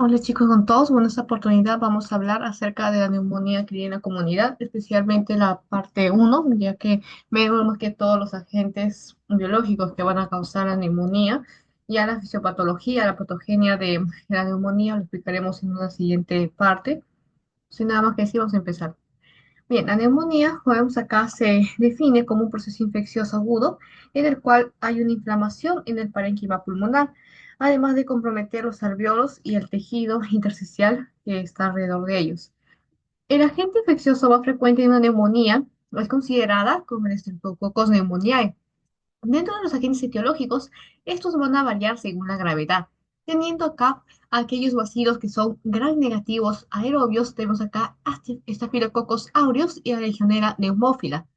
Hola chicos con todos, bueno, en esta oportunidad vamos a hablar acerca de la neumonía que hay en la comunidad, especialmente la parte uno, ya que vemos que todos los agentes biológicos que van a causar la neumonía, ya la fisiopatología, la patogenia de la neumonía lo explicaremos en una siguiente parte. Sin nada más que decir, vamos a empezar. Bien, la neumonía, como vemos acá, se define como un proceso infeccioso agudo en el cual hay una inflamación en el parénquima pulmonar, además de comprometer los alveolos y el tejido intersticial que está alrededor de ellos. El agente infeccioso más frecuente en una neumonía es considerada como el Streptococcus pneumoniae. Dentro de los agentes etiológicos, estos van a variar según la gravedad. Teniendo acá aquellos bacilos que son gram negativos aerobios, tenemos acá Staphylococcus aureus y la Legionella pneumófila.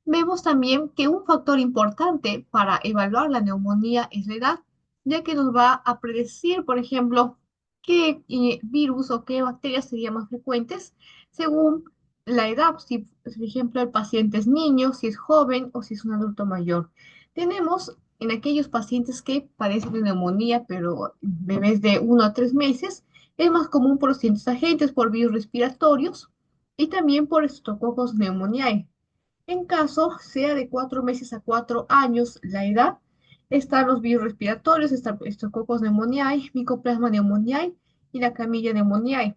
Vemos también que un factor importante para evaluar la neumonía es la edad, ya que nos va a predecir, por ejemplo, qué virus o qué bacterias serían más frecuentes según la edad, si por ejemplo el paciente es niño, si es joven o si es un adulto mayor. Tenemos en aquellos pacientes que padecen de neumonía, pero bebés de 1 a 3 meses, es más común por los siguientes agentes, por virus respiratorios y también por Streptococcus pneumoniae. En caso sea de 4 meses a 4 años la edad, están los virus respiratorios, está Staphylococcus pneumoniae, Mycoplasma pneumoniae y la Clamilla pneumoniae.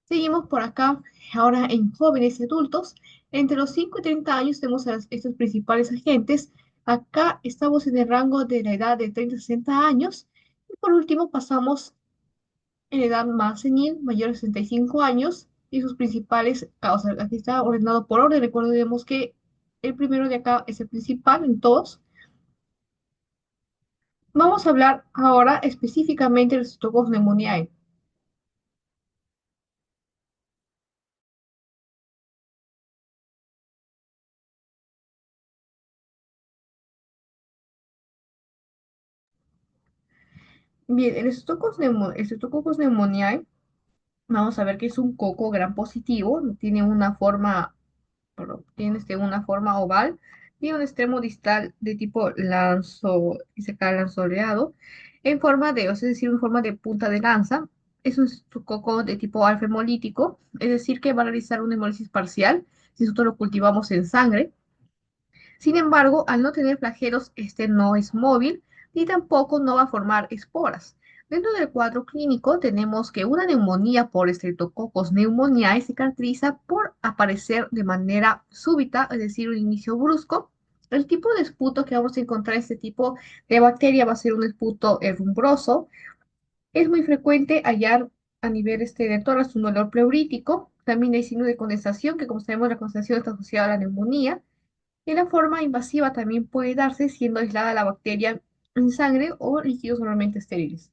Seguimos por acá, ahora en jóvenes y adultos, entre los 5 y 30 años tenemos a estos principales agentes. Acá estamos en el rango de la edad de 30 a 60 años. Y por último pasamos en edad más senil, mayor de 65 años, y sus principales causas. Aquí está ordenado por orden. Recordemos que el primero de acá es el principal en todos. Vamos a hablar ahora específicamente del Staphylococcus pneumoniae. Bien, el Staphylococcus pneumoniae, vamos a ver que es un coco gran positivo, tiene una forma, una forma oval, y un extremo distal de tipo dice acá lanzoleado, en forma de, o sea, es decir, en forma de punta de lanza. Es un coco de tipo alfa hemolítico, es decir, que va a realizar una hemólisis parcial si nosotros lo cultivamos en sangre. Sin embargo, al no tener flagelos, este no es móvil ni tampoco no va a formar esporas. Dentro del cuadro clínico tenemos que una neumonía por Streptococcus pneumoniae se caracteriza por aparecer de manera súbita, es decir, un inicio brusco. El tipo de esputo que vamos a encontrar en este tipo de bacteria va a ser un esputo rumbroso. Es muy frecuente hallar a nivel de tórax un dolor pleurítico. También hay signos de condensación, que como sabemos la condensación está asociada a la neumonía. Y la forma invasiva también puede darse siendo aislada la bacteria en sangre o líquidos normalmente estériles.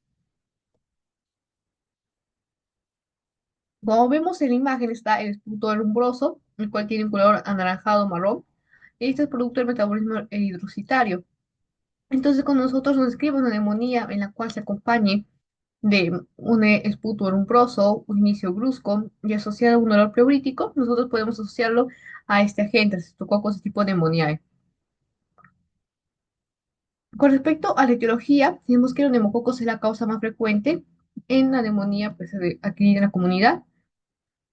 Como vemos en la imagen está el esputo erumbroso, el cual tiene un color anaranjado marrón. Este es producto del metabolismo hidrocitario. Entonces, cuando nosotros nos describimos una neumonía en la cual se acompañe de un esputo erumbroso, un inicio brusco y asociado a un olor pleurítico, nosotros podemos asociarlo a este agente, a Streptococcus tipo pneumoniae. Con respecto a la etiología, tenemos que los neumococos es la causa más frecuente en la neumonía pues, adquirida en la comunidad.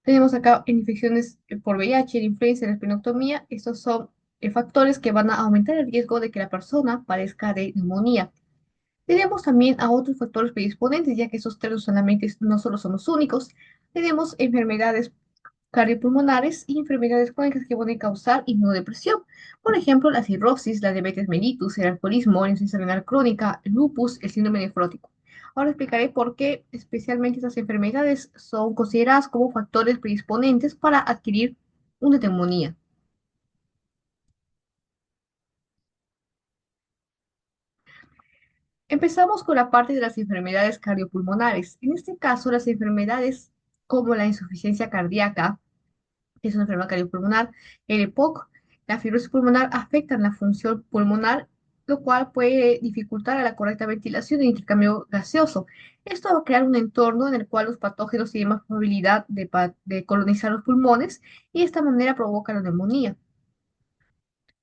Tenemos acá en infecciones por VIH, la influenza, la esplenectomía. Estos son factores que van a aumentar el riesgo de que la persona padezca de neumonía. Tenemos también a otros factores predisponentes, ya que esos tres solamente no solo son los únicos. Tenemos enfermedades cardiopulmonares y enfermedades crónicas que pueden causar inmunodepresión. Por ejemplo, la cirrosis, la diabetes mellitus, el alcoholismo, la insuficiencia renal crónica, el lupus, el síndrome nefrótico. Ahora explicaré por qué especialmente estas enfermedades son consideradas como factores predisponentes para adquirir una neumonía. Empezamos con la parte de las enfermedades cardiopulmonares. En este caso, las enfermedades como la insuficiencia cardíaca, que es una enfermedad cardiopulmonar, el EPOC, la fibrosis pulmonar afectan la función pulmonar, lo cual puede dificultar a la correcta ventilación y el intercambio gaseoso. Esto va a crear un entorno en el cual los patógenos tienen más probabilidad de colonizar los pulmones y de esta manera provoca la neumonía.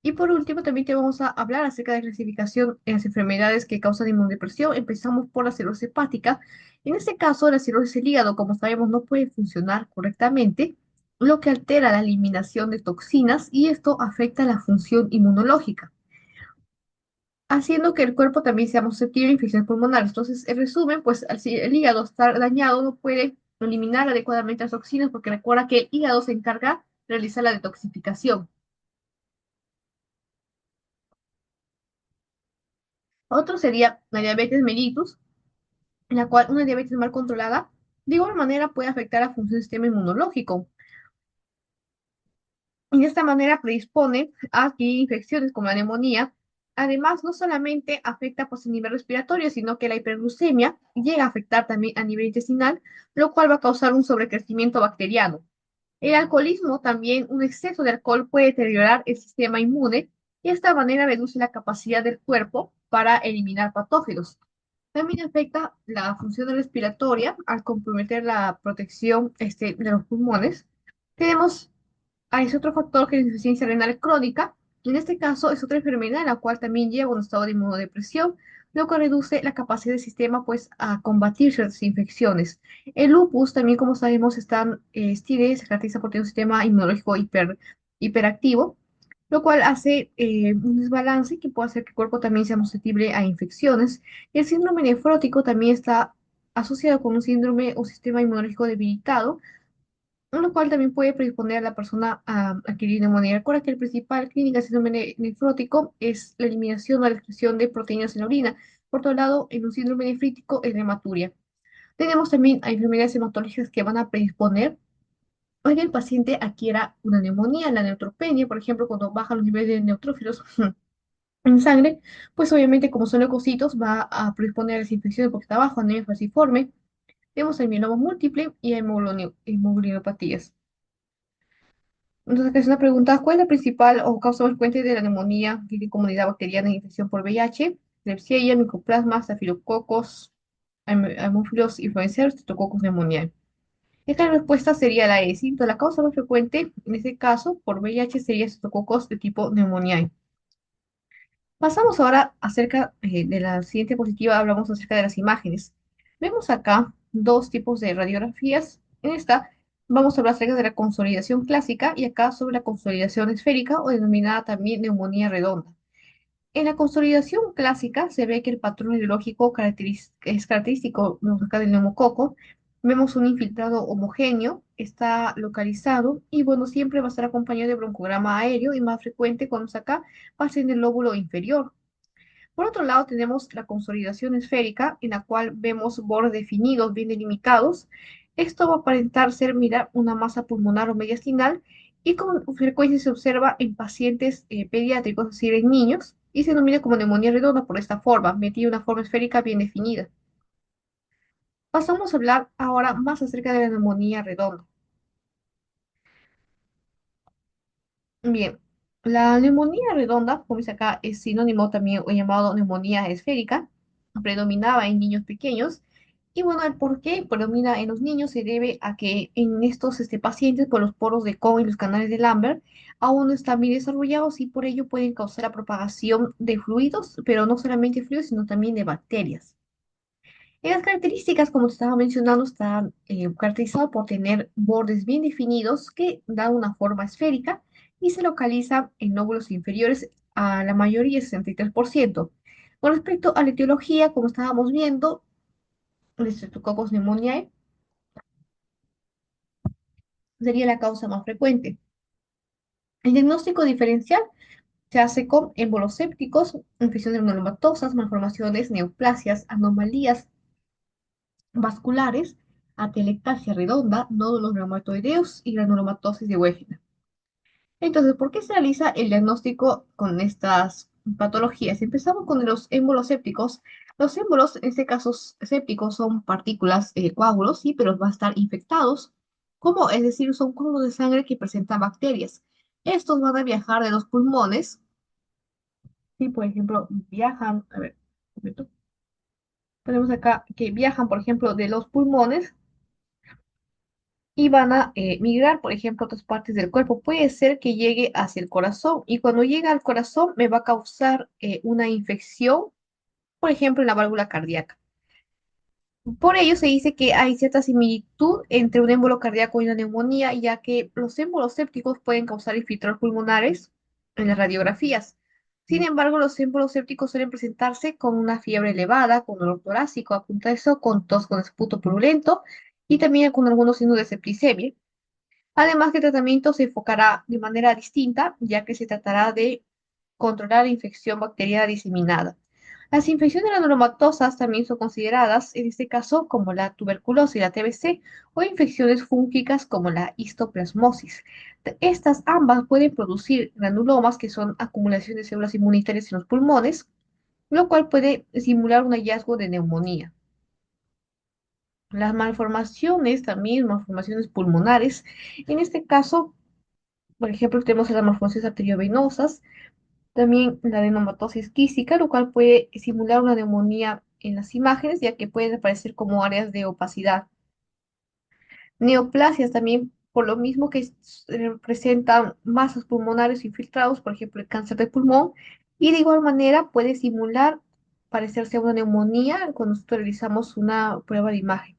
Y por último, también te vamos a hablar acerca de clasificación en las enfermedades que causan inmunodepresión. Empezamos por la cirrosis hepática. En este caso, la cirrosis del hígado, como sabemos, no puede funcionar correctamente, lo que altera la eliminación de toxinas y esto afecta la función inmunológica, haciendo que el cuerpo también sea susceptible a infecciones pulmonares. Entonces, en resumen, pues si el hígado está dañado, no puede eliminar adecuadamente las toxinas porque recuerda que el hígado se encarga de realizar la detoxificación. Otro sería la diabetes mellitus, en la cual una diabetes mal controlada de igual manera puede afectar la función del sistema inmunológico. Y de esta manera predispone a adquirir infecciones como la neumonía. Además, no solamente afecta pues, a nivel respiratorio, sino que la hiperglucemia llega a afectar también a nivel intestinal, lo cual va a causar un sobrecrecimiento bacteriano. El alcoholismo también, un exceso de alcohol puede deteriorar el sistema inmune y de esta manera reduce la capacidad del cuerpo para eliminar patógenos. También afecta la función respiratoria al comprometer la protección de los pulmones. Tenemos ese otro factor que es insuficiencia renal crónica. En este caso es otra enfermedad en la cual también lleva un estado de inmunodepresión, lo que reduce la capacidad del sistema pues, a combatir ciertas infecciones. El lupus también, como sabemos, se caracteriza por tener un sistema inmunológico hiperactivo, lo cual hace un desbalance que puede hacer que el cuerpo también sea susceptible a infecciones. Y el síndrome nefrótico también está asociado con un síndrome o sistema inmunológico debilitado, lo cual también puede predisponer a la persona a adquirir neumonía. Recuerda que la principal clínica del síndrome nefrótico es la eliminación o la excreción de proteínas en la orina. Por otro lado, en un síndrome nefrítico es la hematuria. Tenemos también a enfermedades hematológicas que van a predisponer a que el paciente adquiera una neumonía, la neutropenia, por ejemplo, cuando bajan los niveles de neutrófilos en sangre, pues obviamente como son leucocitos va a predisponer a las infecciones porque está bajo, anemia falciforme. Tenemos el mieloma múltiple y hemoglobinopatías. Entonces, acá es una pregunta, ¿cuál es la principal o causa más frecuente de la neumonía de comunidad bacteriana en infección por VIH? Klebsiella, Mycoplasma, Staphylococcus, Haemophilus influenzae, Streptococcus pneumoniae. Esta respuesta sería la E. ¿Sí? Entonces, la causa más frecuente en este caso por VIH sería Streptococcus de tipo pneumoniae. Pasamos ahora acerca de la siguiente diapositiva, hablamos acerca de las imágenes. Vemos acá dos tipos de radiografías. En esta vamos a hablar acerca de la consolidación clásica y acá sobre la consolidación esférica o denominada también neumonía redonda. En la consolidación clásica se ve que el patrón ideológico es característico vemos acá del neumococo. Vemos un infiltrado homogéneo, está localizado y bueno, siempre va a estar acompañado de broncograma aéreo y más frecuente cuando está acá va a ser en el lóbulo inferior. Por otro lado, tenemos la consolidación esférica, en la cual vemos bordes definidos, bien delimitados. Esto va a aparentar ser, mira, una masa pulmonar o mediastinal y con frecuencia se observa en pacientes pediátricos, es decir, en niños, y se denomina como neumonía redonda por esta forma, metida una forma esférica bien definida. Pasamos a hablar ahora más acerca de la neumonía redonda. Bien, la neumonía redonda, como dice acá, es sinónimo también o llamado neumonía esférica, predominaba en niños pequeños. Y bueno, el por qué predomina en los niños se debe a que en estos pacientes, por los poros de Kohn y los canales de Lambert, aún no están bien desarrollados y por ello pueden causar la propagación de fluidos, pero no solamente fluidos, sino también de bacterias. Y las características, como te estaba mencionando, están caracterizadas por tener bordes bien definidos que dan una forma esférica y se localizan en lóbulos inferiores a la mayoría, 63%. Con respecto a la etiología, como estábamos viendo, el Streptococcus pneumoniae sería la causa más frecuente. El diagnóstico diferencial se hace con émbolos sépticos, infecciones granulomatosas, malformaciones, neoplasias, anomalías vasculares, atelectasia redonda, nódulos reumatoideos y granulomatosis de Wegener. Entonces, ¿por qué se realiza el diagnóstico con estas patologías? Empezamos con los émbolos sépticos. Los émbolos, en este caso sépticos, son partículas, coágulos, sí, pero van a estar infectados. ¿Cómo? Es decir, son coágulos de sangre que presentan bacterias. Estos van a viajar de los pulmones, sí, por ejemplo, viajan, a ver, un momento. Tenemos acá que viajan, por ejemplo, de los pulmones y van a migrar, por ejemplo, a otras partes del cuerpo. Puede ser que llegue hacia el corazón y cuando llega al corazón me va a causar una infección, por ejemplo, en la válvula cardíaca. Por ello se dice que hay cierta similitud entre un émbolo cardíaco y una neumonía, ya que los émbolos sépticos pueden causar infiltrados pulmonares en las radiografías. Sin embargo, los émbolos sépticos suelen presentarse con una fiebre elevada, con dolor torácico, apunta eso, con tos con esputo purulento y también con algunos signos de septicemia. Además que el tratamiento se enfocará de manera distinta, ya que se tratará de controlar la infección bacteriana diseminada. Las infecciones granulomatosas también son consideradas, en este caso, como la tuberculosis, la TBC, o infecciones fúngicas como la histoplasmosis. Estas ambas pueden producir granulomas, que son acumulación de células inmunitarias en los pulmones, lo cual puede simular un hallazgo de neumonía. Las malformaciones, también malformaciones pulmonares, en este caso, por ejemplo, tenemos las malformaciones arteriovenosas, también la adenomatosis quística, lo cual puede simular una neumonía en las imágenes, ya que pueden aparecer como áreas de opacidad. Neoplasias también, por lo mismo que presentan masas pulmonares infiltrados, por ejemplo, el cáncer de pulmón, y de igual manera puede simular parecerse a una neumonía cuando nosotros realizamos una prueba de imagen.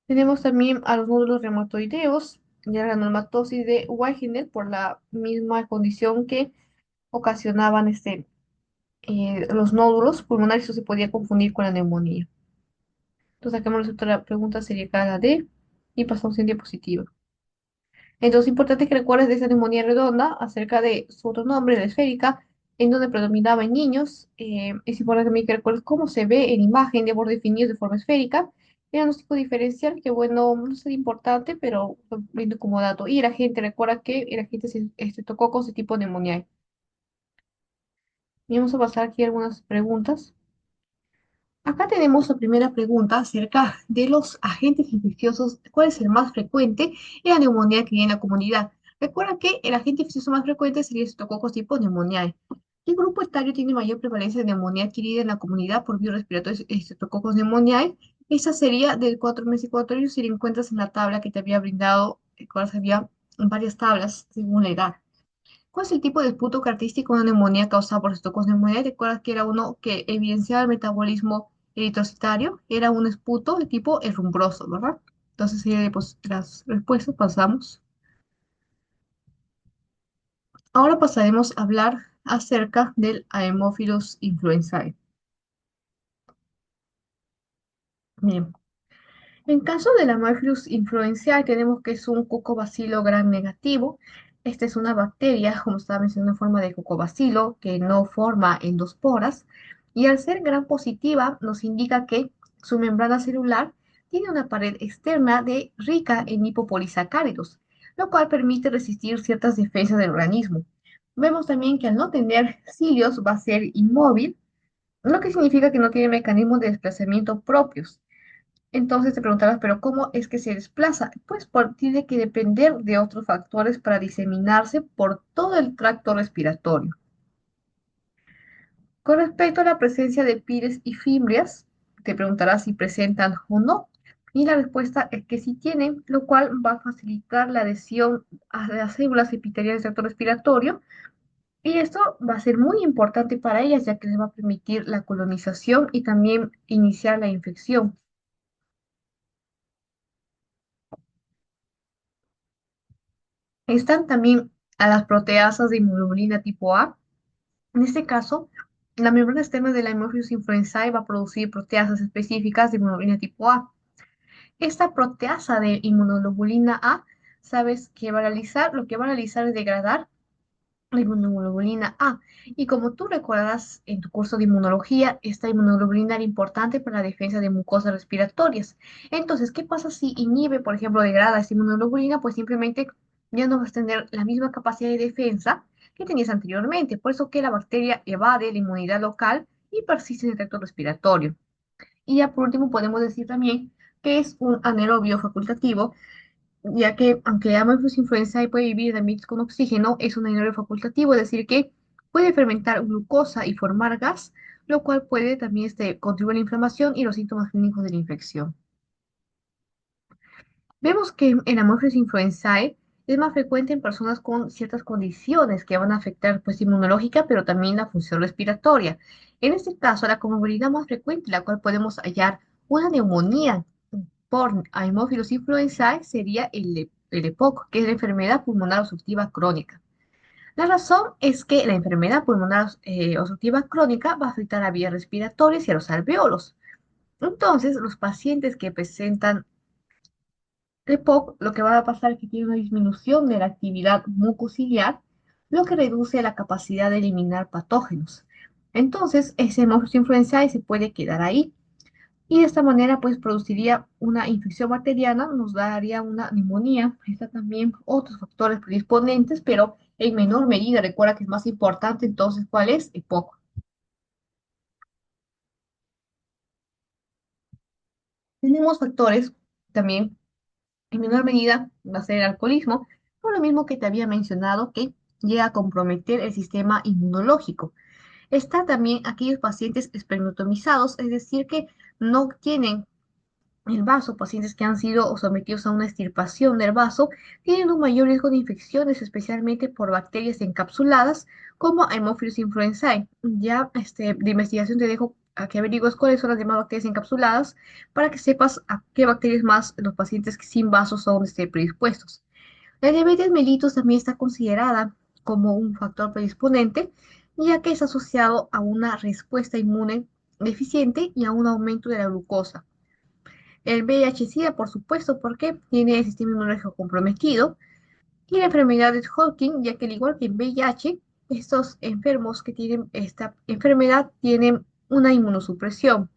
Tenemos también a los nódulos reumatoideos y a la granulomatosis de Wegener por la misma condición que ocasionaban los nódulos pulmonares, eso se podía confundir con la neumonía. Entonces, acá la otra pregunta sería acá la D y pasamos en diapositiva. Entonces, importante que recuerdes de esa neumonía redonda acerca de su otro nombre, la esférica, en donde predominaba en niños. Es importante también que recuerdes cómo se ve en imagen de borde definidos de forma esférica. El diagnóstico diferencial, que bueno, no es importante, pero lo brindo como dato. Y la gente recuerda que el agente se tocó con ese tipo de neumonía. Y vamos a pasar aquí algunas preguntas. Acá tenemos la primera pregunta acerca de los agentes infecciosos. ¿Cuál es el más frecuente en la neumonía que hay en la comunidad? Recuerda que el agente infeccioso más frecuente sería el Staphylococcus tipo pneumoniae. ¿Qué grupo etario tiene mayor prevalencia de neumonía adquirida en la comunidad por virus respiratorio Staphylococcus pneumoniae? Esa sería del 4 meses y 4 años si la encuentras en la tabla que te había brindado, había varias tablas según la edad. ¿Cuál es el tipo de esputo característico de una neumonía causada por estocos neumonía? ¿Recuerdas que era uno que evidenciaba el metabolismo eritrocitario? Era un esputo de tipo errumbroso, ¿verdad? Entonces, pues, las respuestas pasamos. Ahora pasaremos a hablar acerca del Haemophilus influenzae. Bien. En caso de la Haemophilus influenzae, tenemos que es un cucobacilo gram negativo. Esta es una bacteria, como estaba mencionando, en forma de cucobacilo, que no forma endosporas. Y al ser gram positiva, nos indica que su membrana celular tiene una pared externa rica en hipopolisacáridos, lo cual permite resistir ciertas defensas del organismo. Vemos también que al no tener cilios va a ser inmóvil, lo que significa que no tiene mecanismos de desplazamiento propios. Entonces te preguntarás, pero ¿cómo es que se desplaza? Pues tiene que depender de otros factores para diseminarse por todo el tracto respiratorio. Con respecto a la presencia de pires y fimbrias, te preguntarás si presentan o no. Y la respuesta es que sí tienen, lo cual va a facilitar la adhesión a las células epiteliales del tracto respiratorio. Y esto va a ser muy importante para ellas, ya que les va a permitir la colonización y también iniciar la infección. Están también a las proteasas de inmunoglobulina tipo A. En este caso, la membrana externa de la Haemophilus influenzae va a producir proteasas específicas de inmunoglobulina tipo A. Esta proteasa de inmunoglobulina A, ¿sabes qué va a realizar? Lo que va a realizar es degradar la inmunoglobulina A. Y como tú recordarás en tu curso de inmunología, esta inmunoglobulina era importante para la defensa de mucosas respiratorias. Entonces, ¿qué pasa si inhibe, por ejemplo, degrada esta inmunoglobulina? Pues simplemente ya no vas a tener la misma capacidad de defensa que tenías anteriormente. Por eso que la bacteria evade la inmunidad local y persiste en el tracto respiratorio. Y ya por último podemos decir también que es un anaerobio facultativo, ya que aunque Haemophilus influenzae puede vivir en ambientes con oxígeno, es un anaerobio facultativo, es decir, que puede fermentar glucosa y formar gas, lo cual puede también contribuir a la inflamación y los síntomas clínicos de la infección. Vemos que el Haemophilus influenzae es más frecuente en personas con ciertas condiciones que van a afectar pues inmunológica, pero también la función respiratoria. En este caso, la comorbilidad más frecuente, la cual podemos hallar una neumonía por Haemophilus influenzae, sería el EPOC, que es la enfermedad pulmonar obstructiva crónica. La razón es que la enfermedad pulmonar obstructiva crónica va a afectar a vías respiratorias y a los alvéolos. Entonces, los pacientes que presentan EPOC, lo que va a pasar es que tiene una disminución de la actividad mucociliar, lo que reduce la capacidad de eliminar patógenos. Entonces, ese monstruo influenzae se puede quedar ahí y de esta manera pues produciría una infección bacteriana, nos daría una neumonía. Está también otros factores predisponentes, pero en menor medida. Recuerda que es más importante entonces, ¿cuál es? EPOC. Tenemos factores también en menor medida va a ser el alcoholismo, por lo mismo que te había mencionado que llega a comprometer el sistema inmunológico. Está también aquellos pacientes esplenotomizados, es decir, que no tienen el vaso, pacientes que han sido sometidos a una extirpación del vaso, tienen un mayor riesgo de infecciones, especialmente por bacterias encapsuladas como Haemophilus influenzae. Ya de investigación te dejo a que averigües cuáles son las demás bacterias encapsuladas para que sepas a qué bacterias más los pacientes sin vasos son predispuestos. La diabetes mellitus también está considerada como un factor predisponente, ya que es asociado a una respuesta inmune deficiente y a un aumento de la glucosa. El VIH-Sida, por supuesto, porque tiene el sistema inmunológico comprometido, y la enfermedad de Hodgkin, ya que al igual que el VIH, estos enfermos que tienen esta enfermedad tienen una inmunosupresión.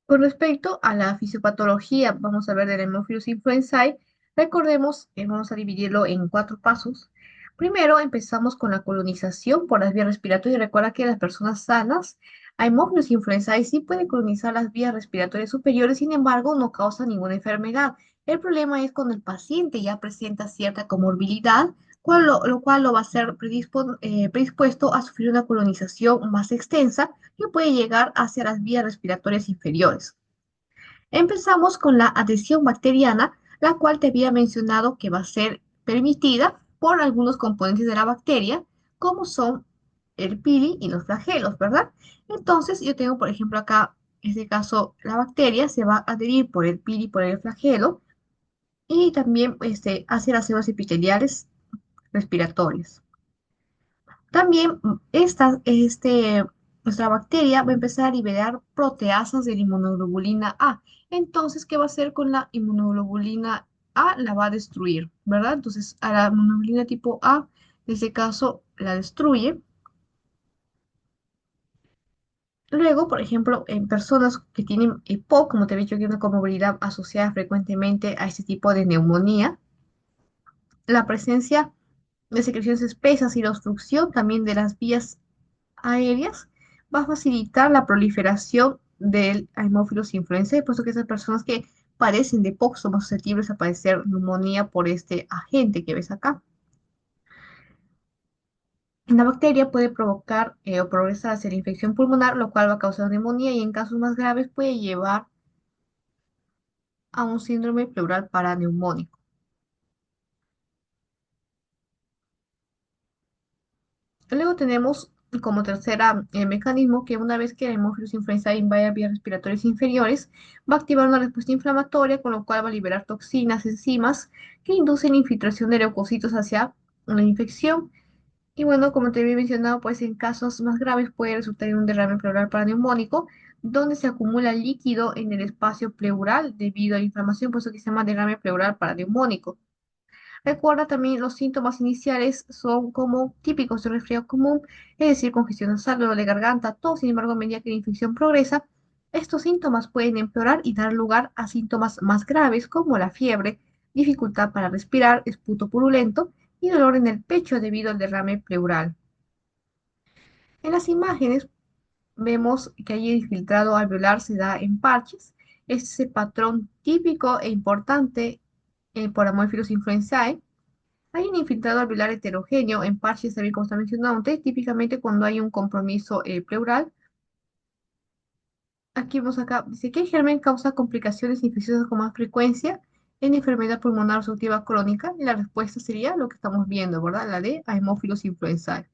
Con respecto a la fisiopatología, vamos a ver del Haemophilus influenzae. Recordemos que vamos a dividirlo en cuatro pasos. Primero, empezamos con la colonización por las vías respiratorias. Recuerda que las personas sanas, Haemophilus influenzae sí puede colonizar las vías respiratorias superiores, sin embargo, no causa ninguna enfermedad. El problema es cuando el paciente ya presenta cierta comorbilidad, lo cual lo va a hacer predispuesto a sufrir una colonización más extensa que puede llegar hacia las vías respiratorias inferiores. Empezamos con la adhesión bacteriana, la cual te había mencionado que va a ser permitida por algunos componentes de la bacteria, como son el pili y los flagelos, ¿verdad? Entonces, yo tengo, por ejemplo, acá, en este caso, la bacteria se va a adherir por el pili y por el flagelo y también hacia las células epiteliales respiratorias. También nuestra bacteria va a empezar a liberar proteasas de la inmunoglobulina A. Entonces, ¿qué va a hacer con la inmunoglobulina A? La va a destruir, ¿verdad? Entonces, a la inmunoglobulina tipo A, en este caso, la destruye. Luego, por ejemplo, en personas que tienen EPOC, como te he dicho, que es una comorbilidad asociada frecuentemente a este tipo de neumonía, la presencia de secreciones espesas y la obstrucción también de las vías aéreas va a facilitar la proliferación del Haemophilus influenzae, puesto que esas personas que padecen de POC son más susceptibles a padecer neumonía por este agente que ves acá. La bacteria puede provocar o progresar hacia la infección pulmonar, lo cual va a causar neumonía y en casos más graves puede llevar a un síndrome pleural paraneumónico. Luego tenemos como tercera mecanismo que una vez que el Haemophilus influenzae invade vías respiratorias inferiores, va a activar una respuesta inflamatoria, con lo cual va a liberar toxinas, enzimas que inducen infiltración de leucocitos hacia la infección. Y bueno, como te había mencionado, pues en casos más graves puede resultar en un derrame pleural paraneumónico, donde se acumula líquido en el espacio pleural debido a la inflamación, por eso que se llama derrame pleural paraneumónico. Recuerda también los síntomas iniciales son como típicos de un resfriado común, es decir, congestión nasal, dolor de garganta, tos. Sin embargo, a medida que la infección progresa, estos síntomas pueden empeorar y dar lugar a síntomas más graves como la fiebre, dificultad para respirar, esputo purulento y dolor en el pecho debido al derrame pleural. En las imágenes vemos que hay infiltrado alveolar se da en parches. Este es el patrón típico e importante por Haemophilus influenzae. Hay un infiltrado alveolar heterogéneo en parches, también como está mencionado antes, típicamente cuando hay un compromiso pleural. Aquí vemos acá, dice que el germen causa complicaciones infecciosas con más frecuencia en enfermedad pulmonar obstructiva crónica, y la respuesta sería lo que estamos viendo, ¿verdad? La de Haemophilus influenzae.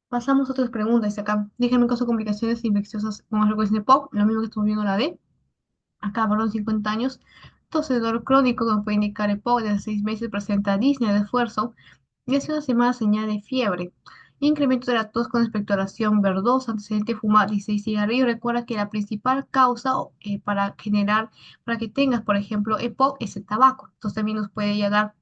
Pasamos a otras preguntas. Dice acá, déjame causar complicaciones infecciosas con más frecuencia en EPOC, lo mismo que estamos viendo la D. Acá, varón 50 años, tosedor crónico, como puede indicar EPOC, desde 6 meses presenta disnea de esfuerzo y hace una semana señal de fiebre. Incremento de la tos con expectoración verdosa, antecedente de fumar 16 cigarrillos. Recuerda que la principal causa para que tengas, por ejemplo, EPOC es el tabaco. Entonces también nos puede ya dar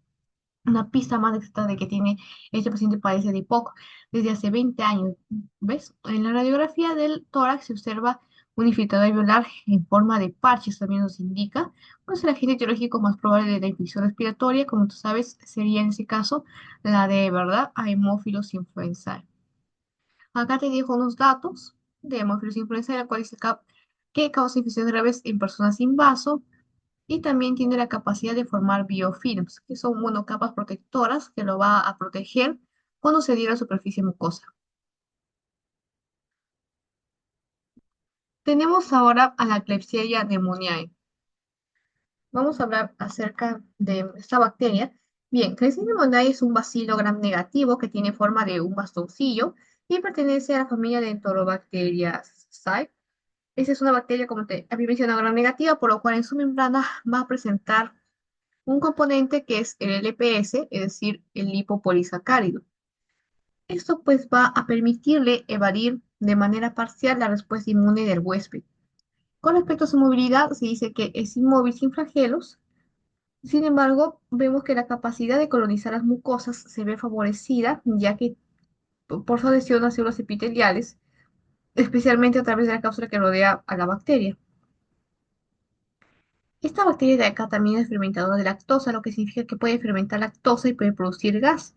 una pista más exacta de que tiene este paciente padece de EPOC desde hace 20 años. ¿Ves? En la radiografía del tórax se observa un infiltrado alveolar en forma de parches, también nos indica, pues el agente etiológico más probable de la infección respiratoria, como tú sabes, sería en ese caso la de, ¿verdad?, Haemophilus influenzae. Acá te dejo unos datos de Haemophilus influenzae, la cual dice acá que causa infecciones graves en personas sin vaso, y también tiene la capacidad de formar biofilms, que son monocapas protectoras que lo va a proteger cuando se adhiera a la superficie mucosa. Tenemos ahora a la Klebsiella pneumoniae. Vamos a hablar acerca de esta bacteria. Bien, Klebsiella pneumoniae es un bacilo gram negativo que tiene forma de un bastoncillo y pertenece a la familia de Enterobacteriaceae. Esta es una bacteria, como te había mencionado, gram negativa, por lo cual en su membrana va a presentar un componente que es el LPS, es decir, el lipopolisacárido. Esto pues va a permitirle evadir de manera parcial la respuesta inmune del huésped. Con respecto a su movilidad, se dice que es inmóvil sin flagelos. Sin embargo, vemos que la capacidad de colonizar las mucosas se ve favorecida, ya que por su adhesión a células epiteliales, especialmente a través de la cápsula que rodea a la bacteria. Esta bacteria de acá también es fermentadora de lactosa, lo que significa que puede fermentar lactosa y puede producir gas.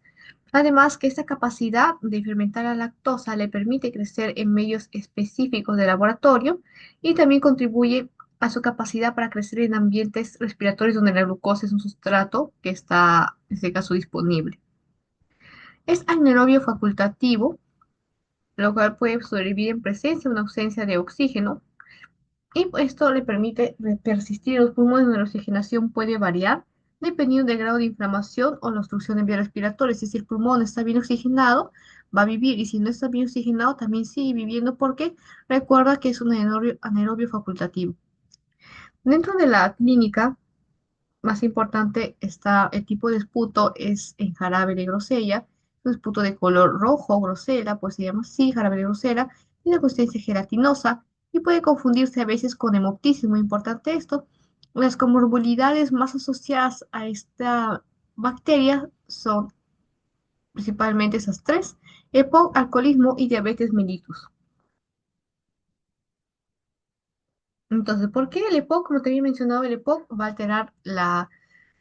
Además, que esta capacidad de fermentar la lactosa le permite crecer en medios específicos de laboratorio y también contribuye a su capacidad para crecer en ambientes respiratorios donde la glucosa es un sustrato que está, en este caso, disponible. Es anaerobio facultativo, lo cual puede sobrevivir en presencia o en ausencia de oxígeno, y esto le permite persistir en los pulmones, donde la oxigenación puede variar dependiendo del grado de inflamación o la obstrucción de vías respiratorias. Si el pulmón está bien oxigenado, va a vivir, y si no está bien oxigenado, también sigue viviendo, porque recuerda que es un anaerobio facultativo. Dentro de la clínica, más importante está el tipo de esputo, es en jarabe de grosella, un esputo de color rojo, grosela, pues se llama así, jarabe de grosella, y de consistencia gelatinosa, y puede confundirse a veces con hemoptisis, muy importante esto. Las comorbilidades más asociadas a esta bacteria son principalmente esas tres: EPOC, alcoholismo y diabetes mellitus. Entonces, ¿por qué el EPOC? Como te había mencionado, el EPOC va a alterar la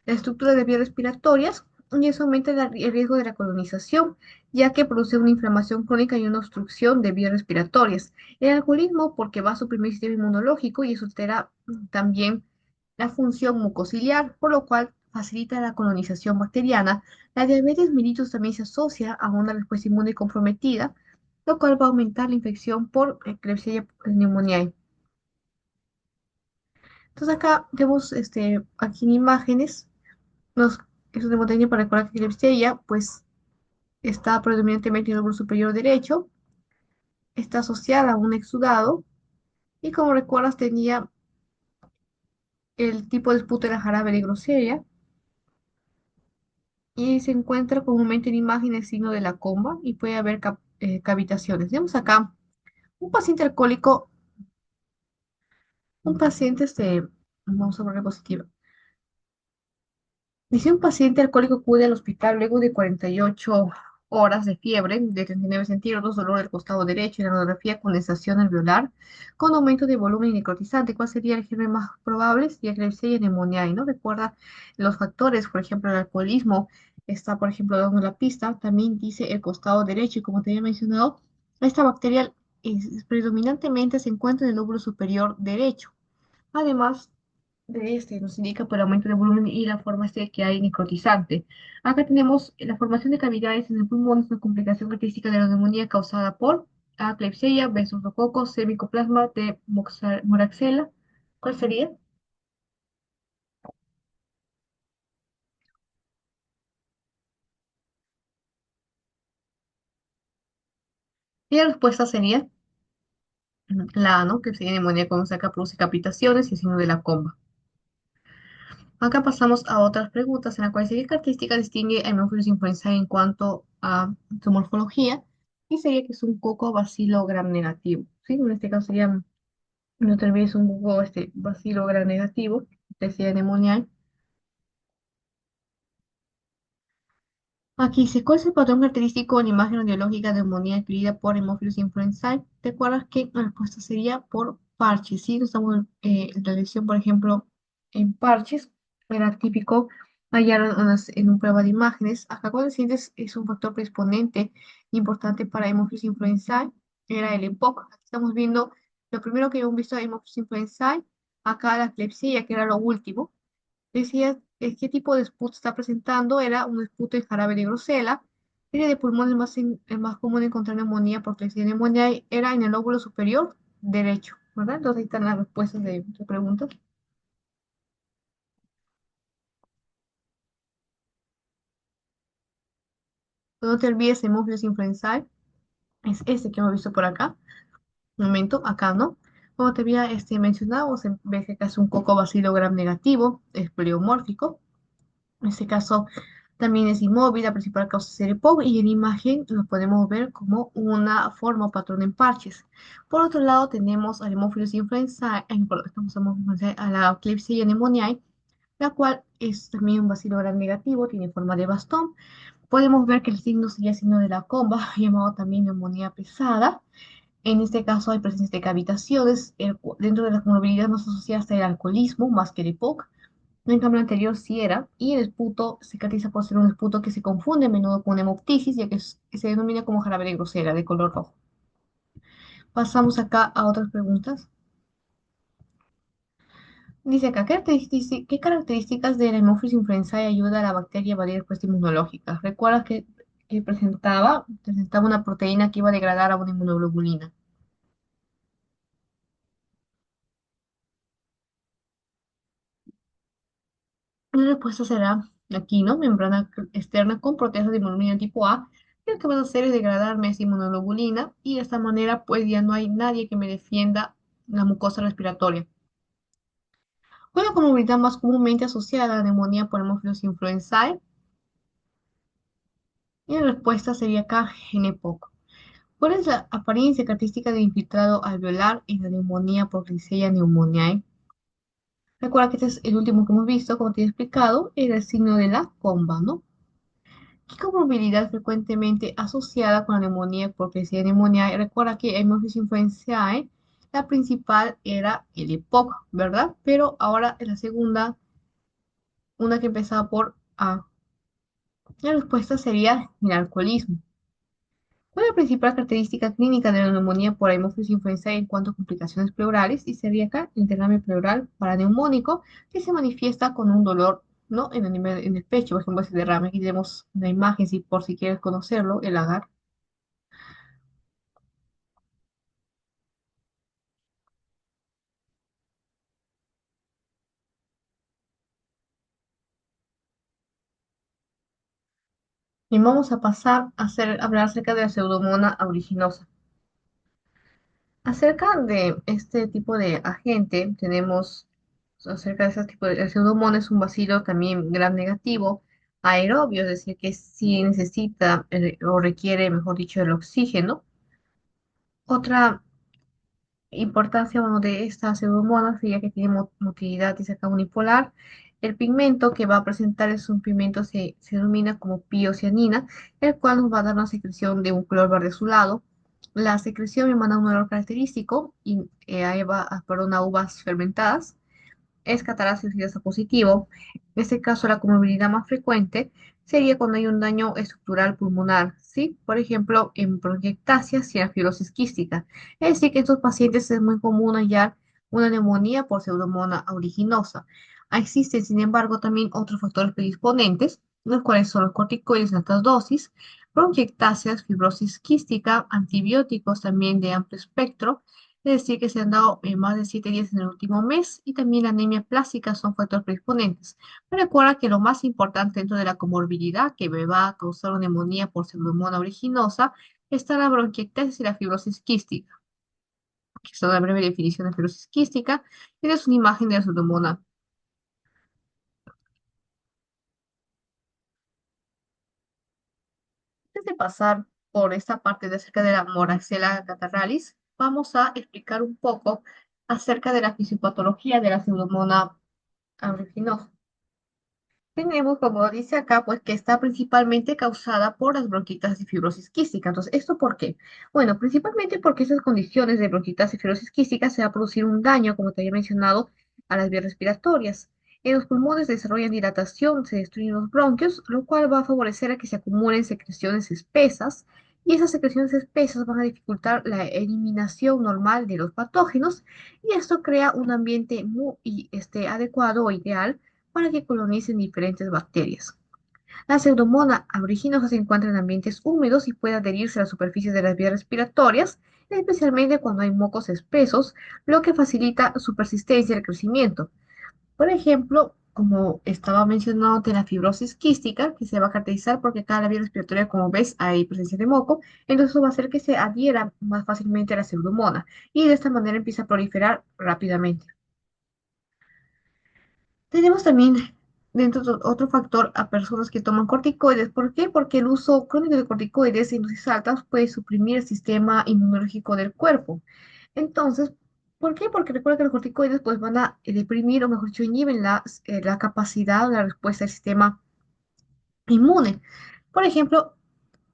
estructura de vías respiratorias, y eso aumenta el riesgo de la colonización, ya que produce una inflamación crónica y una obstrucción de vías respiratorias. El alcoholismo, porque va a suprimir el sistema inmunológico y eso altera también la función mucociliar, por lo cual facilita la colonización bacteriana. La diabetes mellitus también se asocia a una respuesta inmune comprometida, lo cual va a aumentar la infección por Klebsiella pneumoniae. Entonces acá vemos aquí en imágenes, nos, es una montaña para recordar que Klebsiella pues está predominantemente en el lóbulo superior derecho, está asociada a un exudado, y como recuerdas tenía el tipo de esputo de la jarabe de Grosseria, y se encuentra comúnmente en imágenes signo de la comba, y puede haber cavitaciones. Vemos acá un paciente alcohólico, un paciente vamos a poner positivo. Dice: un paciente alcohólico acude al hospital luego de 48 horas de fiebre de 39 centígrados, dolor del costado derecho y la radiografía condensación alveolar con aumento de volumen y necrotizante. ¿Cuál sería el germen más probable? Sería Klebsiella pneumoniae, ¿no? Recuerda los factores, por ejemplo, el alcoholismo está, por ejemplo, dando la pista. También dice el costado derecho y como te había mencionado, esta bacteria predominantemente se encuentra en el lóbulo superior derecho. Además de este, nos indica por el aumento de volumen y la forma este que hay necrotizante. Acá tenemos la formación de cavidades en el pulmón, es una complicación característica de la neumonía causada por A. Klebsiella, B. Staphylococcus, C. Mycoplasma, D. Moraxella. ¿Cuál sería? Y la respuesta sería la A, ¿no? Que sería neumonía cuando saca produce capitaciones y signo de la comba. Acá pasamos a otras preguntas en las cuales sería qué característica distingue a Haemophilus influenzae en cuanto a su morfología y sería que es un coco bacilo gram negativo, ¿sí? En este caso sería, no te olvides, un coco bacilo gram negativo, decía neumonía. Aquí dice, ¿cuál es el patrón característico en la imagen radiológica de neumonía adquirida por Haemophilus influenzae? ¿Te acuerdas que la respuesta sería por parches? ¿Sí? Estamos la lesión, por ejemplo, en parches, era típico hallar en un prueba de imágenes. Acá cuando sientes es un factor predisponente importante para Haemophilus influenzae, era el EPOC. Aquí estamos viendo lo primero que hemos visto de Haemophilus influenzae, acá la clepsia, que era lo último. Decía qué tipo de esputo está presentando. Era un esputo de jarabe de grosela. Era de pulmón el más común encontrar neumonía por Klebsiella pneumoniae era en el lóbulo superior derecho, ¿verdad? Entonces ahí están las respuestas de tu pregunta. No te olvides, hemófilos influenzae es este que hemos visto por acá. Un momento, acá no. Como te había mencionado, se ve que acá es un coco bacilo gram negativo, es pleomórfico. En este caso también es inmóvil, la principal causa es el EPOC y en imagen lo podemos ver como una forma o patrón en parches. Por otro lado tenemos al Haemophilus influenzae, a la Klebsiella pneumoniae, la cual es también un bacilo gram negativo, tiene forma de bastón. Podemos ver que el signo sería el signo de la comba, llamado también neumonía pesada. En este caso hay presencia de cavitaciones. Dentro de las comorbilidades más asociadas está el alcoholismo, más que el EPOC. En cambio anterior sí era, y el esputo se caracteriza por ser un esputo que se confunde a menudo con hemoptisis, ya que se denomina como jarabe de grosera, de color rojo. Pasamos acá a otras preguntas. Dice acá, ¿qué características de la Haemophilus influenzae ayuda a la bacteria a evadir respuesta inmunológica? ¿Recuerdas que presentaba una proteína que iba a degradar a una inmunoglobulina? La respuesta será aquí, ¿no? Membrana externa con proteínas de inmunoglobulina tipo A. Y lo que van a hacer es degradarme esa inmunoglobulina y de esta manera pues ya no hay nadie que me defienda la mucosa respiratoria. ¿Cuál es la comorbilidad más comúnmente asociada a la neumonía por Haemophilus influenzae? Y la respuesta sería acá GenePOC. ¿Cuál es la apariencia característica del infiltrado alveolar en la neumonía por Klebsiella pneumoniae? Recuerda que este es el último que hemos visto, como te he explicado, era el signo de la comba, ¿no? ¿Qué comorbilidad frecuentemente asociada con la neumonía por Klebsiella pneumoniae? Recuerda que Haemophilus influenzae, la principal era el EPOC, ¿verdad? Pero ahora en la segunda, una que empezaba por A. La respuesta sería el alcoholismo. ¿Cuál es la principal característica clínica de la neumonía por Haemophilus influenzae en cuanto a complicaciones pleurales? Y sería acá el derrame pleural paraneumónico que se manifiesta con un dolor, ¿no? En el pecho, por ejemplo, ese derrame. Aquí tenemos una imagen, si por si quieres conocerlo, el agar. Y vamos a pasar a hablar acerca de la Pseudomonas aeruginosa. Acerca de este tipo de agente, tenemos acerca de ese tipo de el Pseudomonas, es un bacilo también gram negativo, aerobio, es decir, que sí necesita o requiere, mejor dicho, el oxígeno. Otra importancia, bueno, de esta pseudomonas sería que tiene motilidad dice acá unipolar, El pigmento que va a presentar es un pigmento, se denomina como piocianina, el cual nos va a dar una secreción de un color verde azulado. La secreción emana un olor característico y ahí va a por una uvas fermentadas. Es catarsis oxidasa positivo. En este caso, la comorbilidad más frecuente sería cuando hay un daño estructural pulmonar, ¿sí? Por ejemplo, en bronquiectasias y en la fibrosis quística. Es decir, que en estos pacientes es muy común hallar una neumonía por Pseudomonas aeruginosa. Existen, sin embargo, también otros factores predisponentes, los cuales son los corticoides en altas dosis, bronquiectasias, fibrosis quística, antibióticos también de amplio espectro, es decir, que se han dado más de 7 días en el último mes y también la anemia plástica son factores predisponentes. Pero recuerda que lo más importante dentro de la comorbilidad que me va a causar una neumonía por Pseudomonas aeruginosa está la bronquiectasis y la fibrosis quística, que es una breve definición de fibrosis quística. Tienes una imagen de la Pseudomonas. Antes de pasar por esta parte de acerca de la Moraxella catarrhalis, vamos a explicar un poco acerca de la fisiopatología de la Pseudomonas aeruginosa. Tenemos, como dice acá, pues que está principalmente causada por las bronquitas y fibrosis quística. Entonces, ¿esto por qué? Bueno, principalmente porque esas condiciones de bronquitas y fibrosis quística se va a producir un daño, como te había mencionado, a las vías respiratorias. En los pulmones se desarrollan dilatación, se destruyen los bronquios, lo cual va a favorecer a que se acumulen secreciones espesas, y esas secreciones espesas van a dificultar la eliminación normal de los patógenos, y esto crea un ambiente muy adecuado o ideal para que colonicen diferentes bacterias. La Pseudomonas aeruginosa se encuentra en ambientes húmedos y puede adherirse a las superficies de las vías respiratorias, especialmente cuando hay mocos espesos, lo que facilita su persistencia y el crecimiento. Por ejemplo, como estaba mencionando de la fibrosis quística, que se va a caracterizar porque cada vía respiratoria, como ves, hay presencia de moco, entonces eso va a hacer que se adhiera más fácilmente a la pseudomonas y de esta manera empieza a proliferar rápidamente. Tenemos también dentro de otro factor a personas que toman corticoides. ¿Por qué? Porque el uso crónico de corticoides en dosis altas puede suprimir el sistema inmunológico del cuerpo. Entonces, ¿por qué? Porque recuerda que los corticoides pues, van a deprimir, o mejor dicho, inhiben la capacidad, la respuesta del sistema inmune. Por ejemplo,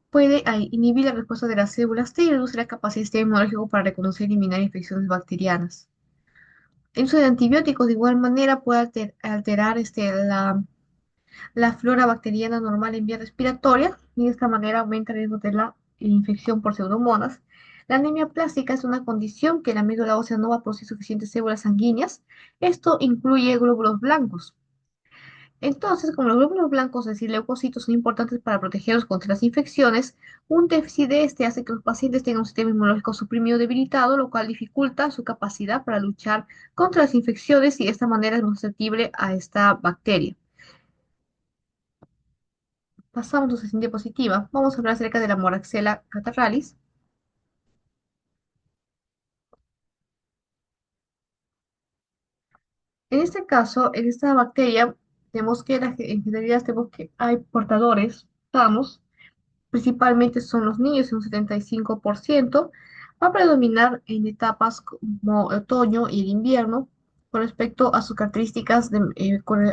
puede inhibir la respuesta de las células T y reducir la capacidad del sistema inmunológico para reconocer y eliminar infecciones bacterianas. El uso de antibióticos de igual manera puede alterar la flora bacteriana normal en vía respiratoria y de esta manera aumenta el riesgo de la infección por pseudomonas. La anemia plástica es una condición que la médula ósea no va a producir suficientes células sanguíneas. Esto incluye glóbulos blancos. Entonces, como los glóbulos blancos, es decir, leucocitos, son importantes para protegerlos contra las infecciones, un déficit de este hace que los pacientes tengan un sistema inmunológico suprimido o debilitado, lo cual dificulta su capacidad para luchar contra las infecciones y de esta manera es muy susceptible a esta bacteria. Pasamos a la siguiente diapositiva. Vamos a hablar acerca de la Moraxella catarrhalis. En este caso, en esta bacteria, tenemos que en general tenemos que hay portadores sanos, principalmente son los niños, en un 75%, va a predominar en etapas como el otoño y el invierno. Con respecto a sus características,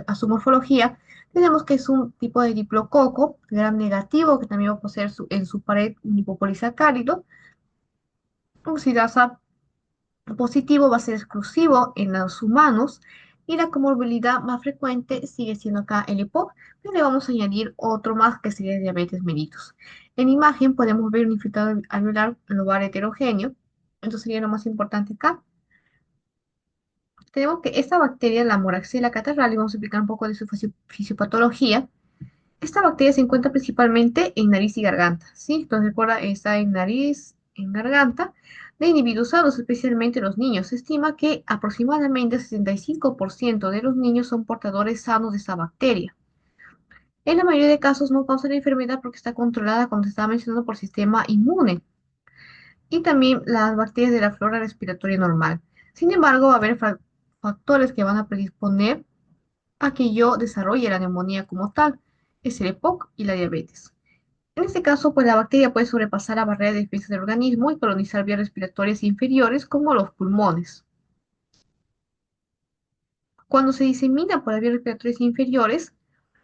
a su morfología, tenemos que es un tipo de diplococo, gram negativo, que también va a poseer en su pared un lipopolisacárido, oxidasa positivo va a ser exclusivo en los humanos y la comorbilidad más frecuente sigue siendo acá el EPOC, pero le vamos a añadir otro más que sería diabetes mellitus. En imagen podemos ver un infiltrado alveolar lobar heterogéneo, esto sería lo más importante acá. Tenemos que esta bacteria, la Moraxella catarrhalis, vamos a explicar un poco de su fisiopatología. Esta bacteria se encuentra principalmente en nariz y garganta, ¿sí? Entonces recuerda, está en nariz, en garganta, de individuos sanos, especialmente los niños. Se estima que aproximadamente el 65% de los niños son portadores sanos de esta bacteria. En la mayoría de casos no causa la enfermedad porque está controlada, como te estaba mencionando, por sistema inmune y también las bacterias de la flora respiratoria normal. Sin embargo, va a haber factores que van a predisponer a que yo desarrolle la neumonía como tal, es el EPOC y la diabetes. En este caso, pues la bacteria puede sobrepasar la barrera de defensa del organismo y colonizar vías respiratorias inferiores como los pulmones. Cuando se disemina por las vías respiratorias inferiores,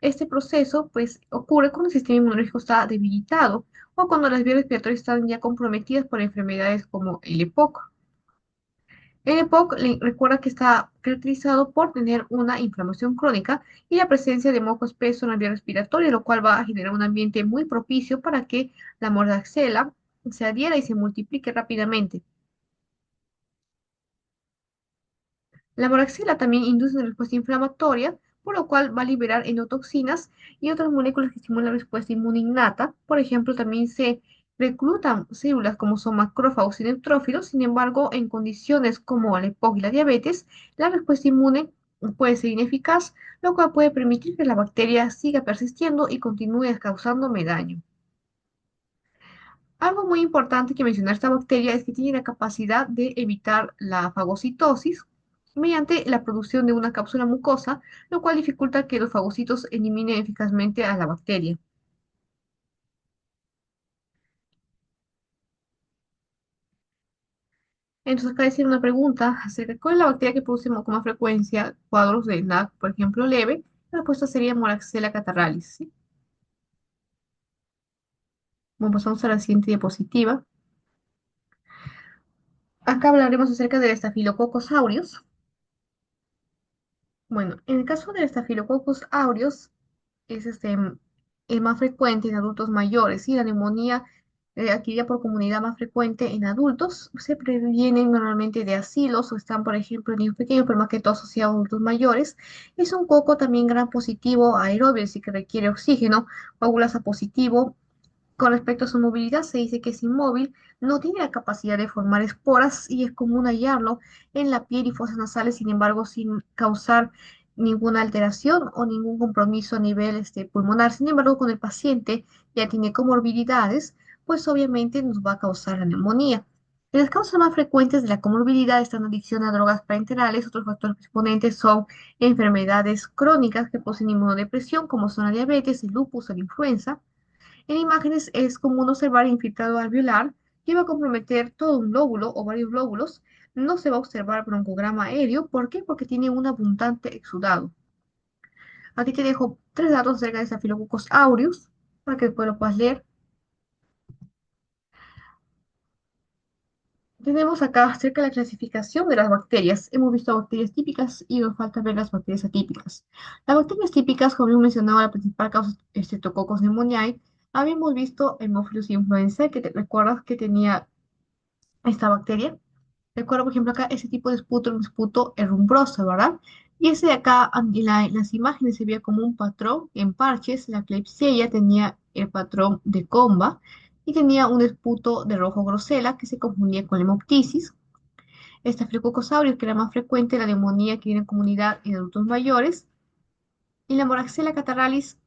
este proceso pues ocurre cuando el sistema inmunológico está debilitado o cuando las vías respiratorias están ya comprometidas por enfermedades como el EPOC. El EPOC recuerda que está caracterizado por tener una inflamación crónica y la presencia de moco espeso en la vía respiratoria, lo cual va a generar un ambiente muy propicio para que la moraxela se adhiera y se multiplique rápidamente. La moraxila también induce una respuesta inflamatoria, por lo cual va a liberar endotoxinas y otras moléculas que estimulan la respuesta inmune innata. Por ejemplo, también se reclutan células como son macrófagos y neutrófilos. Sin embargo, en condiciones como la EPOC y la diabetes, la respuesta inmune puede ser ineficaz, lo cual puede permitir que la bacteria siga persistiendo y continúe causándome daño. Algo muy importante que mencionar esta bacteria es que tiene la capacidad de evitar la fagocitosis mediante la producción de una cápsula mucosa, lo cual dificulta que los fagocitos eliminen eficazmente a la bacteria. Entonces, acá decir una pregunta acerca de cuál es la bacteria que produce con más frecuencia cuadros de NAC, por ejemplo, leve. La respuesta sería Moraxella catarrhalis, ¿sí? Bueno, pasamos a la siguiente diapositiva. Acá hablaremos acerca del Staphylococcus aureus. Bueno, en el caso del Staphylococcus aureus, es el más frecuente en adultos mayores, y la neumonía adquirida por comunidad más frecuente en adultos se previenen normalmente de asilos o están, por ejemplo, en niños pequeños, pero más que todo asociados a adultos mayores. Es un coco también gran positivo aerobio, así que requiere oxígeno, coagulasa positivo. Con respecto a su movilidad, se dice que es inmóvil, no tiene la capacidad de formar esporas y es común hallarlo en la piel y fosas nasales, sin embargo, sin causar ninguna alteración o ningún compromiso a nivel pulmonar. Sin embargo, con el paciente ya tiene comorbilidades, pues obviamente nos va a causar la neumonía. Las causas más frecuentes de la comorbilidad están adicción a drogas parenterales. Otros factores exponentes son enfermedades crónicas que poseen inmunodepresión, como son la diabetes, el lupus o la influenza. En imágenes es común observar infiltrado alveolar que va a comprometer todo un lóbulo o varios lóbulos. No se va a observar broncograma aéreo. ¿Por qué? Porque tiene un abundante exudado. Aquí te dejo tres datos acerca de Staphylococcus aureus para que después lo puedas leer. Tenemos acá acerca de la clasificación de las bacterias. Hemos visto bacterias típicas y nos falta ver las bacterias atípicas. Las bacterias típicas, como hemos mencionado, la principal causa es Streptococcus pneumoniae. Habíamos visto Haemophilus influenzae, que te recuerdas que tenía esta bacteria. Recuerdo, por ejemplo, acá ese tipo de esputo, un esputo herrumbroso, ¿verdad? Y ese de acá, en las imágenes se veía como un patrón en parches. La Klebsiella tenía el patrón de comba y tenía un esputo de rojo grosela que se confundía con la hemoptisis. Staphylococcus aureus, que era más frecuente, la neumonía que viene en comunidad en adultos mayores. Y la Moraxella catarrhalis,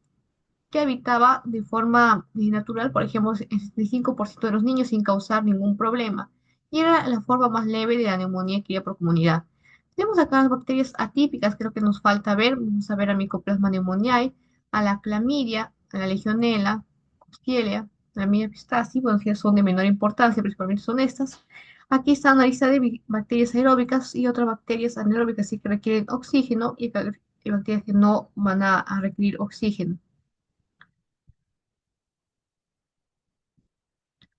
que habitaba de forma natural, por ejemplo, en 65% de los niños sin causar ningún problema. Y era la forma más leve de la neumonía adquirida por comunidad. Tenemos acá las bacterias atípicas, creo que nos falta ver. Vamos a ver a Mycoplasma pneumoniae, a la clamidia, a la legionela, Klebsiella, la Clamidia pistaci, bueno, que son de menor importancia, principalmente son estas. Aquí está una lista de bacterias aeróbicas y otras bacterias anaeróbicas sí que requieren oxígeno y bacterias que no van a requerir oxígeno.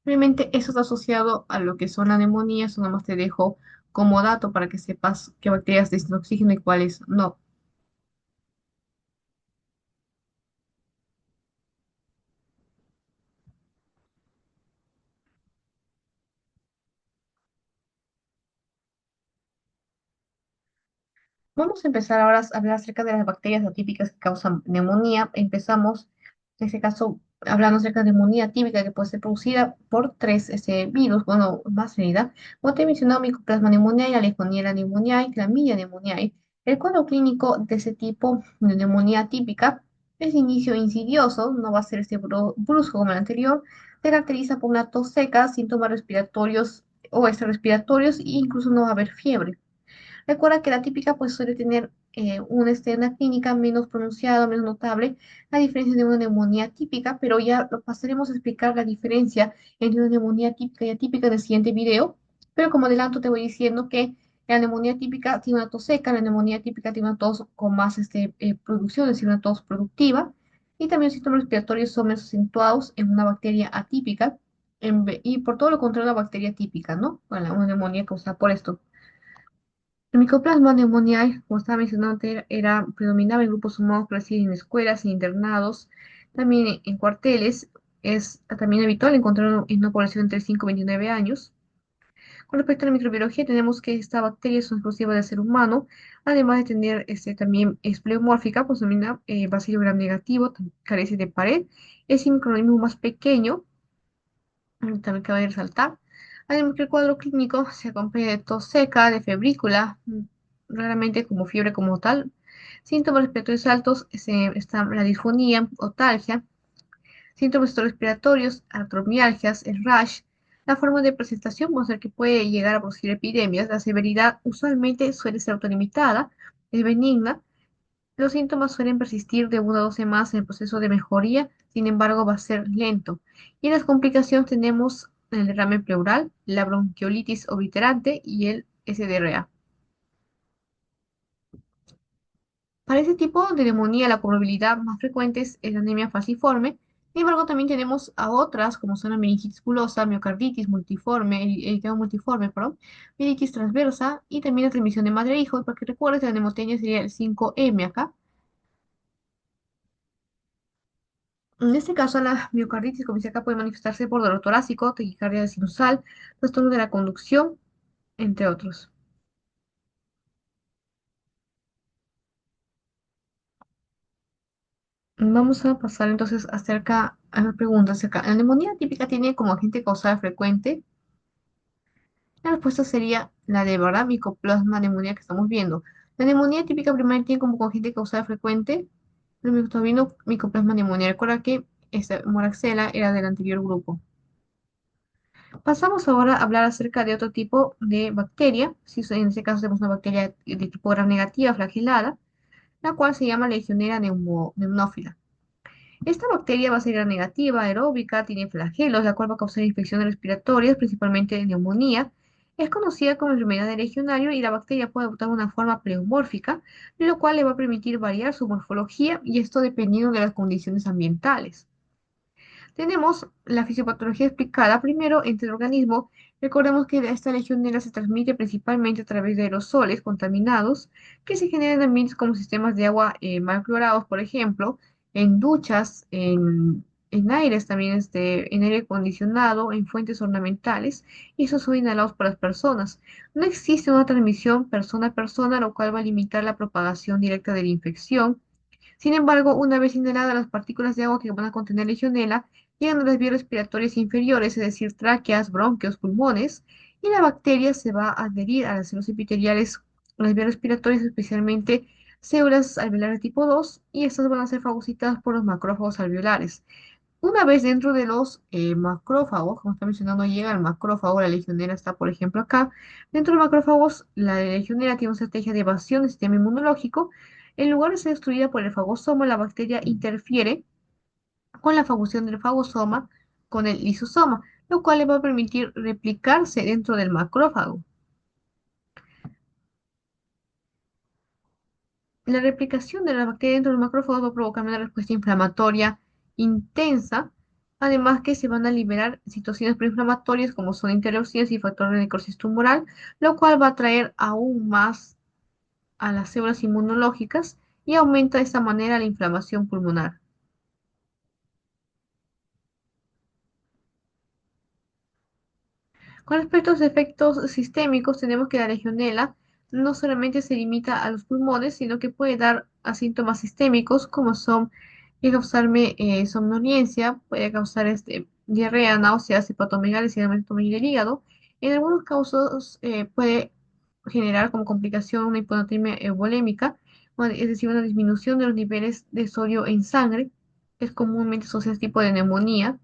Obviamente eso está asociado a lo que son las neumonías, nada más te dejo como dato para que sepas qué bacterias necesitan oxígeno y cuáles no. Vamos a empezar ahora a hablar acerca de las bacterias atípicas que causan neumonía. Empezamos, en este caso, hablando acerca de neumonía típica que puede ser producida por tres virus, bueno, más en realidad. Como te he mencionado, Mycoplasma pneumoniae, la Legionella pneumoniae, Clamidia pneumoniae. El cuadro clínico de ese tipo de neumonía típica es de inicio insidioso, no va a ser brusco como el anterior. Se caracteriza por una tos seca, síntomas respiratorios o extrarrespiratorios e incluso no va a haber fiebre. Recuerda que la típica pues suele tener una clínica menos pronunciada, menos notable, a diferencia de una neumonía típica, pero ya lo pasaremos a explicar la diferencia entre una neumonía típica y atípica en el siguiente video. Pero como adelanto te voy diciendo que La neumonía típica tiene una tos seca, la neumonía típica tiene una tos con más producción, es decir, una tos productiva. Y también los síntomas respiratorios son menos acentuados en una bacteria atípica y por todo lo contrario, la bacteria típica, ¿no? Bueno, una neumonía causada por esto. El micoplasma neumoniae, como estaba mencionando antes, predominaba en grupos humanos que residen en escuelas, en internados, también en cuarteles. Es también habitual encontrarlo en una población entre 5 y 29 años. Con respecto a la microbiología, tenemos que esta bacteria es exclusiva del ser humano, además de tener también es pleomórfica, pues denomina bacilo gram negativo, carece de pared, es el microorganismo más pequeño, también cabe resaltar. Además que el cuadro clínico se acompaña de tos seca, de febrícula, raramente como fiebre como tal. Síntomas respiratorios altos, están la disfonía, otalgia, síntomas respiratorios, artromialgias, el rash. La forma de presentación puede ser que puede llegar a producir epidemias. La severidad usualmente suele ser autolimitada, es benigna. Los síntomas suelen persistir de 1 a 2 semanas en el proceso de mejoría, sin embargo va a ser lento. Y en las complicaciones tenemos el derrame pleural, la bronquiolitis obliterante y el SDRA. Para este tipo de neumonía, la probabilidad más frecuente es la anemia falciforme. Sin embargo, también tenemos a otras, como son la meningitis bulosa, miocarditis multiforme, eritema multiforme, perdón, meningitis transversa y también la transmisión de madre a hijo. Y para que recuerdes, la neumotenia sería el 5M acá. En este caso, la miocarditis, como dice acá, puede manifestarse por dolor torácico, taquicardia sinusal, trastorno de la conducción, entre otros. Vamos a pasar entonces acerca a las preguntas acá. ¿La neumonía típica tiene como agente causal frecuente? La respuesta sería la de verdad micoplasma neumonía que estamos viendo. La neumonía típica primaria tiene como agente causal frecuente el micoplasma neumonía. Recuerda que esta moraxela era del anterior grupo. Pasamos ahora a hablar acerca de otro tipo de bacteria. Si en este caso tenemos una bacteria de tipo gram negativa flagelada, la cual se llama Legionella pneumófila. Esta bacteria va a ser gram negativa, aeróbica, tiene flagelos, la cual va a causar infecciones respiratorias, principalmente de neumonía. Es conocida como enfermedad de legionario y la bacteria puede adoptar una forma pleomórfica, lo cual le va a permitir variar su morfología y esto dependiendo de las condiciones ambientales. Tenemos la fisiopatología explicada primero entre el organismo. Recordemos que esta legionela se transmite principalmente a través de aerosoles contaminados que se generan en ambientes como sistemas de agua mal clorados, por ejemplo, en duchas, en aires también, en aire acondicionado, en fuentes ornamentales, y esos son inhalados por las personas. No existe una transmisión persona a persona, lo cual va a limitar la propagación directa de la infección. Sin embargo, una vez inhaladas las partículas de agua que van a contener legionela, llegan a las vías respiratorias inferiores, es decir, tráqueas, bronquios, pulmones, y la bacteria se va a adherir a las células epiteliales, a las vías respiratorias, especialmente células alveolares tipo 2, y estas van a ser fagocitadas por los macrófagos alveolares. Una vez dentro de los macrófagos, como está mencionando, llega al macrófago, la legionela está, por ejemplo, acá. Dentro de los macrófagos, la legionela tiene una estrategia de evasión del sistema inmunológico. En lugar de ser destruida por el fagosoma, la bacteria interfiere con la fusión del fagosoma con el lisosoma, lo cual le va a permitir replicarse dentro del macrófago. La replicación de la bacteria dentro del macrófago va a provocar una respuesta inflamatoria intensa, además que se van a liberar citocinas proinflamatorias como son interleucinas y factores de necrosis tumoral, lo cual va a atraer aún más a las células inmunológicas y aumenta de esta manera la inflamación pulmonar. Con respecto a los efectos sistémicos, tenemos que la legionela no solamente se limita a los pulmones, sino que puede dar a síntomas sistémicos como son somnolencia, puede causar diarrea, náuseas, hepatomegalia, y del hígado. En algunos casos puede generar como complicación una hiponatremia volémica, es decir, una disminución de los niveles de sodio en sangre, que es comúnmente asociado a este tipo de neumonía.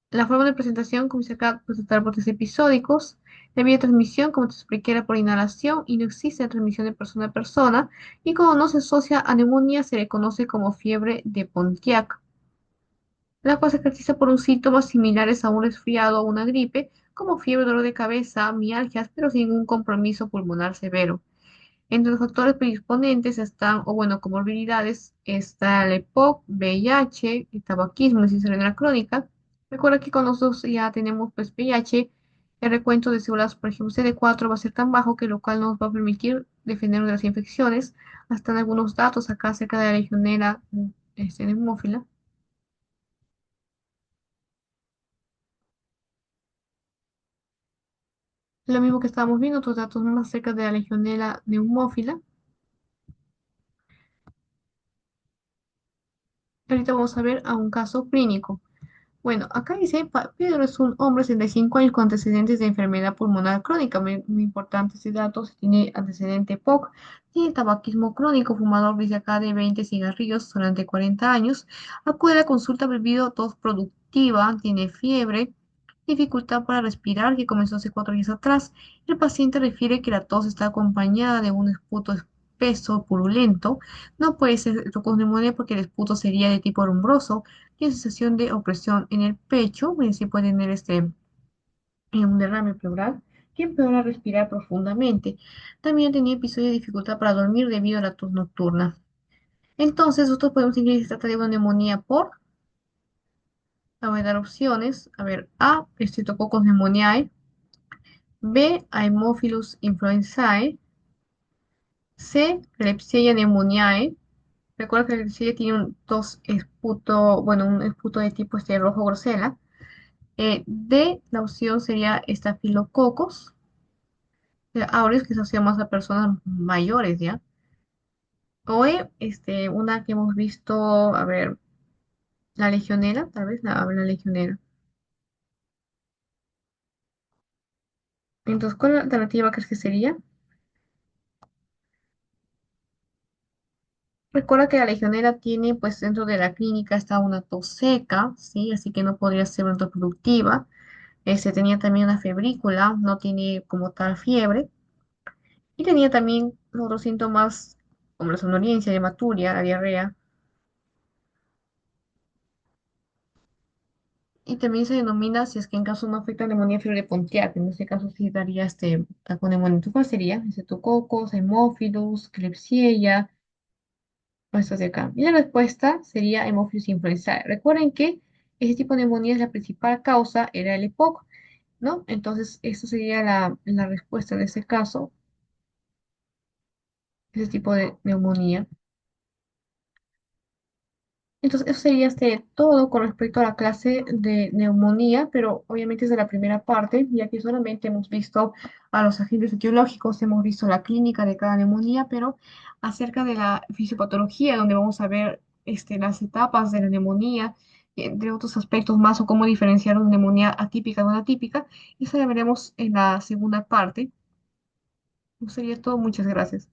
La forma de presentación comienza acá a presentar brotes episódicos. La vía de transmisión, como te expliqué, era por inhalación y no existe transmisión de persona a persona. Y cuando no se asocia a neumonía, se le conoce como fiebre de Pontiac. la cual se caracteriza por un síntomas similares a un resfriado o una gripe, como fiebre, dolor de cabeza, mialgias, pero sin un compromiso pulmonar severo. Entre los factores predisponentes están, o bueno, comorbilidades, está el EPOC, VIH, el tabaquismo, insuficiencia renal crónica. Recuerda que con nosotros ya tenemos pues VIH, el recuento de células, por ejemplo, CD4 va a ser tan bajo que lo cual nos va a permitir defendernos de las infecciones. Hasta en algunos datos acá acerca de la legionela neumófila. Lo mismo que estábamos viendo, otros datos más acerca de la legionela neumófila. Ahorita vamos a ver a un caso clínico. Bueno, acá dice, Pedro es un hombre de 65 años con antecedentes de enfermedad pulmonar crónica. Muy importante ese dato. Tiene antecedente POC, tiene tabaquismo crónico, fumador, dice acá, de 20 cigarrillos durante 40 años. Acude a la consulta debido a tos productiva, tiene fiebre, dificultad para respirar que comenzó hace 4 días atrás. El paciente refiere que la tos está acompañada de un esputo espeso, purulento. No puede ser neumonía porque el esputo sería de tipo rumbroso. Tiene sensación de opresión en el pecho, sí puede tener un derrame pleural que empeora respirar profundamente. También tenía episodio de dificultad para dormir debido a la tos nocturna. Entonces, nosotros podemos decir que se trata de una neumonía por, a ver, dar opciones. A ver, A, Streptococcus pneumoniae; B, Haemophilus influenzae; C, Klebsiella pneumoniae. Recuerda que la Klebsiella tiene un tos esputo, bueno, un esputo de tipo rojo grosela. D, la opción sería estafilococos aureus, que se asocia más a personas mayores, ¿ya? O E, una que hemos visto, a ver, la legionela, tal vez la legionela. Entonces, ¿cuál alternativa crees que sería? Recuerda que la legionela tiene, pues, dentro de la clínica está una tos seca, ¿sí? Así que no podría ser una tos productiva. Tenía también una febrícula, no tiene como tal fiebre. Y tenía también otros síntomas como la somnolencia, la hematuria, la diarrea. Y también se denomina si es que en caso no afecta neumonía fiebre de Pontiac, en este caso sí daría taconeumonía. ¿Tú ¿Cuál sería? Estreptococos, Haemophilus, Klebsiella, o estas de acá. Y la respuesta sería Haemophilus influenzae. Recuerden que ese tipo de neumonía es la principal causa, era el EPOC, ¿no? Entonces, eso sería la respuesta en ese caso, ese tipo de neumonía. Entonces, eso sería todo con respecto a la clase de neumonía, pero obviamente es de la primera parte, ya que solamente hemos visto a los agentes etiológicos, hemos visto la clínica de cada neumonía, pero acerca de la fisiopatología, donde vamos a ver las etapas de la neumonía, entre otros aspectos más, o cómo diferenciar una neumonía atípica de una atípica, eso ya veremos en la segunda parte. Eso sería todo, muchas gracias.